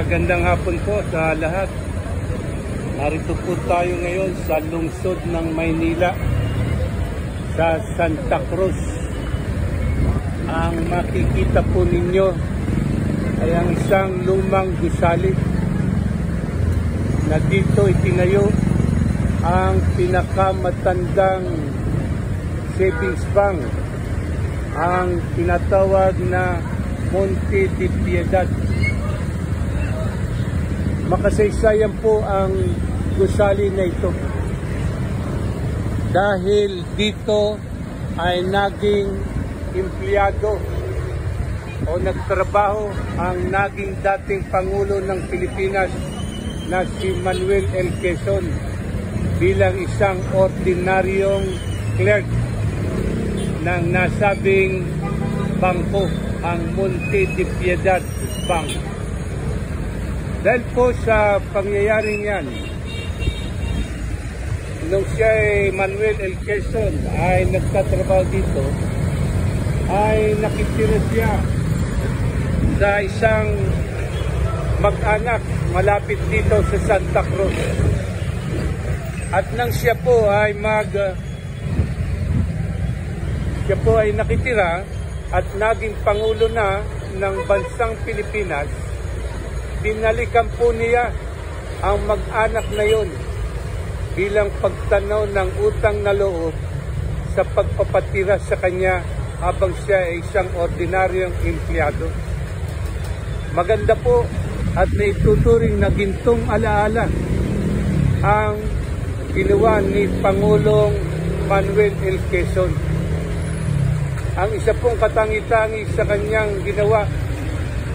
Magandang hapon po sa lahat. Narito po tayo ngayon sa lungsod ng Maynila, sa Santa Cruz. Ang makikita po ninyo ay ang isang lumang gusali na dito itinayo ang pinakamatandang savings bank, ang tinatawag na Monte de Piedad. Makasaysayan po ang gusali na ito dahil dito ay naging empleyado o nagtrabaho ang naging dating Pangulo ng Pilipinas na si Manuel L. Quezon bilang isang ordinaryong clerk ng nasabing bangko, ang Monte de Piedad Bank. Dahil po sa pangyayaring yan, nung siya ay Manuel L. Quezon ay nagtatrabaho dito, ay nakitira siya sa isang mag-anak malapit dito sa Santa Cruz. At nang siya po ay nakitira at naging Pangulo na ng bansang Pilipinas, binalikan po niya ang mag-anak na yon bilang pagtanaw ng utang na loob sa pagpapatira sa kanya habang siya ay isang ordinaryong empleyado. Maganda po at naituturing na gintong alaala ang ginawa ni Pangulong Manuel L. Quezon. Ang isa pong katangi-tangi sa kanyang ginawa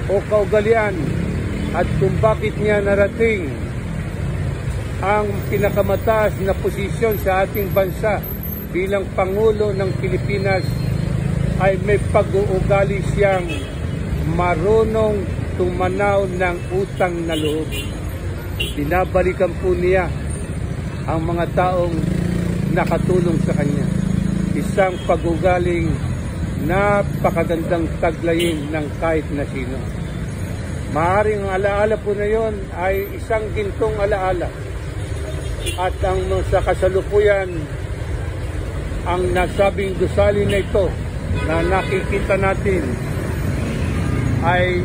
o kaugalian at kung bakit niya narating ang pinakamataas na posisyon sa ating bansa bilang Pangulo ng Pilipinas ay may pag-uugali siyang marunong tumanaw ng utang na loob. Binabalikan po niya ang mga taong nakatulong sa kanya. Isang pag-ugaling napakagandang taglayin ng kahit na sino. Maaaring ang alaala po na yon ay isang gintong alaala. At ang sa kasalukuyan, ang nasabing gusali na ito na nakikita natin ay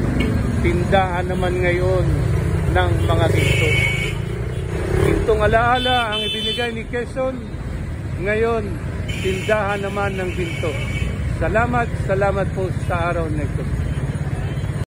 tindahan naman ngayon ng mga ginto. Gintong alaala ang ibinigay ni Quezon, ngayon tindahan naman ng ginto. Salamat po sa araw na ito.